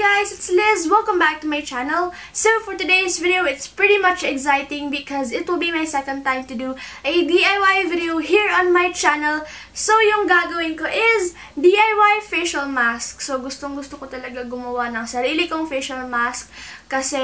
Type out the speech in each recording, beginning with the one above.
guys, it's Liz. Welcome back to my channel. So for today's video, it's pretty much exciting because it will be my second time to do a DIY video here on my channel. So yung gagawin ko is DIY facial mask. So gustong-gusto ko talaga gumawa ng sarili kong facial mask kasi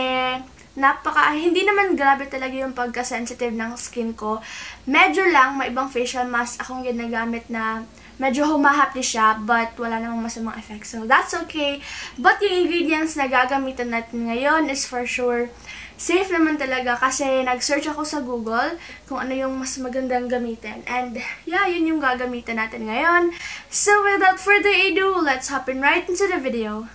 hindi naman grabe talaga yung pagka-sensitive ng skin ko. Medyo lang, may ibang facial mask akong ginagamit na medyo humahapdi siya, but wala namang masamang effect. So, that's okay. But yung ingredients na gagamitan natin ngayon is for sure safe naman talaga kasi nag-search ako sa Google kung ano yung mas magandang gamitin. And, yeah, yun yung gagamitan natin ngayon. So, without further ado, let's hop in right into the video.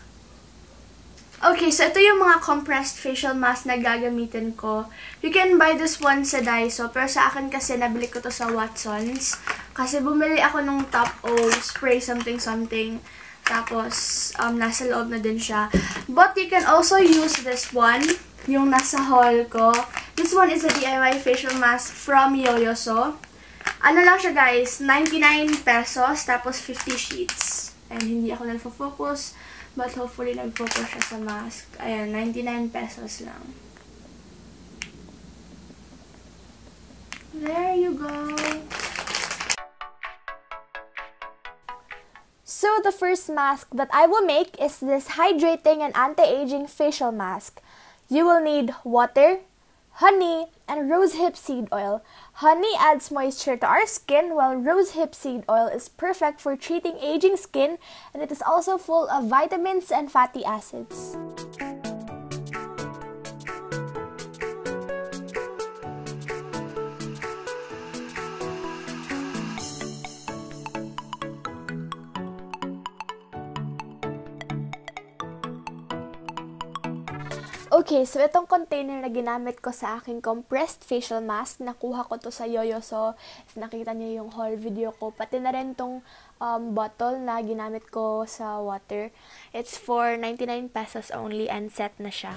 Okay, so ito yung mga compressed facial mask na gagamitin ko. You can buy this one sa Daiso, pero sa akin kasi nabili ko to sa Watsons. Kasi bumili ako nung Top O spray something. Tapos, nasa loob na din siya. But you can also use this one, yung nasa haul ko. This one is a DIY facial mask from YOUUUU. Ano lang siya guys, 99 pesos, tapos 50 sheets. And hindi ako nagfo-focus. But hopefully, nag-focus siya sa mask. Ayan, 99 pesos lang. There you go. So, the first mask that I will make is this hydrating and anti-aging facial mask. You will need water, honey, and rosehip seed oil. Honey adds moisture to our skin, while rosehip seed oil is perfect for treating aging skin, and it is also full of vitamins and fatty acids. Okay, so itong container na ginamit ko sa aking compressed facial mask, nakuha ko to sa YOUUUU. So, if nakita niyo yung haul video ko, pati na rin tong bottle na ginamit ko sa water. It's for 99 pesos only and set na siya.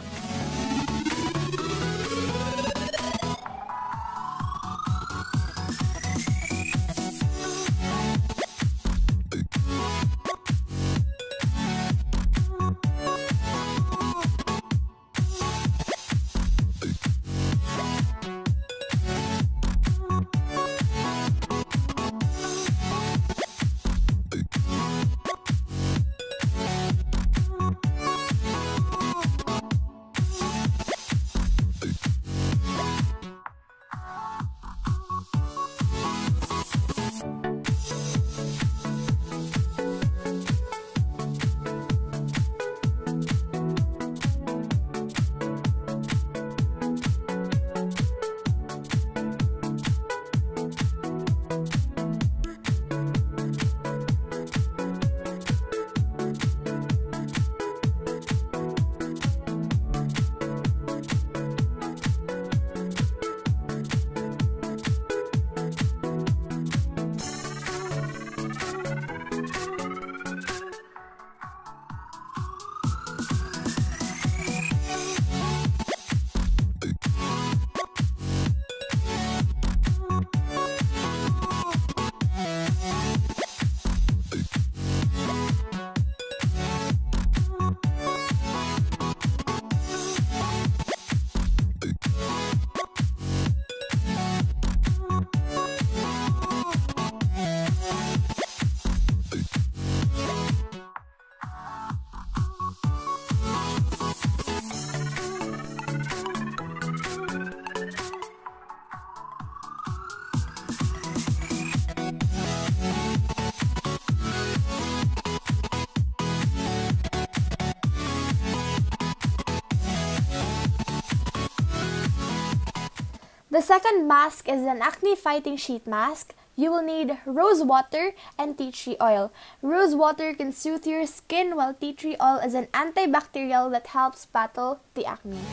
The second mask is an acne-fighting sheet mask. You will need rose water and tea tree oil. Rose water can soothe your skin, while tea tree oil is an antibacterial that helps battle the acne.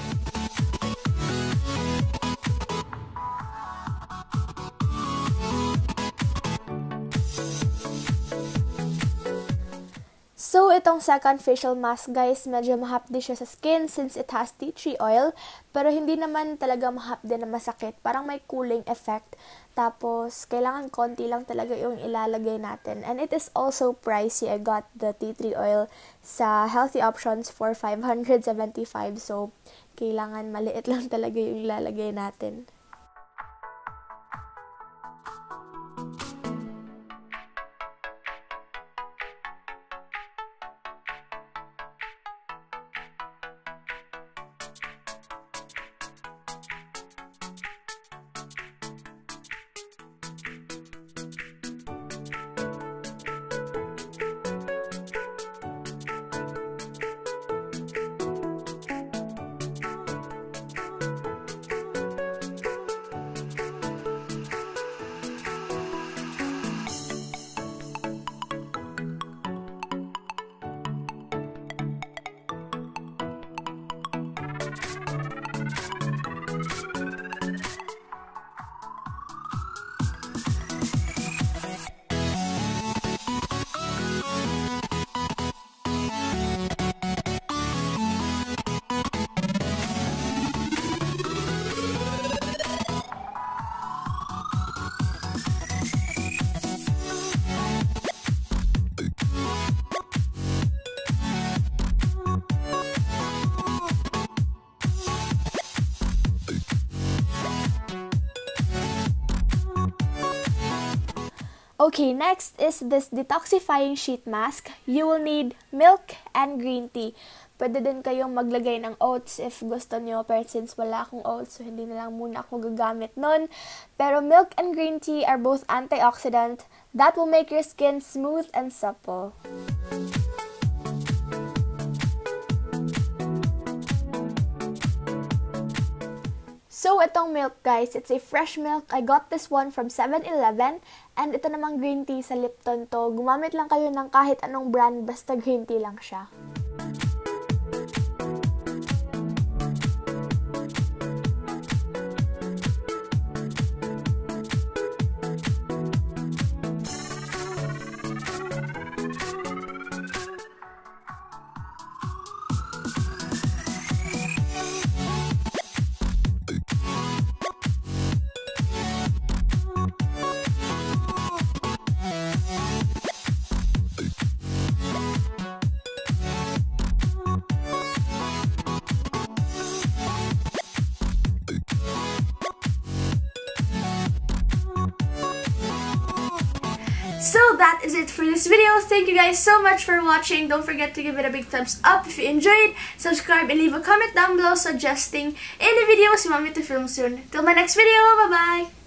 So, itong second facial mask, guys, medyo mahapdi siya sa skin since it has tea tree oil. Pero hindi naman talaga mahapdi na masakit. Parang may cooling effect. Tapos, kailangan konti lang talaga yung ilalagay natin. And it is also pricey. I got the tea tree oil sa Healthy Options for 575. So, kailangan maliit lang talaga yung ilalagay natin. Okay, next is this detoxifying sheet mask. You will need milk and green tea. Pwede din kayong maglagay ng oats if gusto nyo. Pero since wala akong oats, so hindi na lang muna ako gagamit nun. Pero milk and green tea are both antioxidant that will make your skin smooth and supple. So, itong milk, guys, it's a fresh milk. I got this one from 7-Eleven. And ito namang green tea sa Lipton to. Gumamit lang kayo ng kahit anong brand, basta green tea lang siya. So that is it for this video. Thank you guys so much for watching. Don't forget to give it a big thumbs up if you enjoyed. Subscribe and leave a comment down below suggesting any videos you want me to film soon. Till my next video, bye-bye!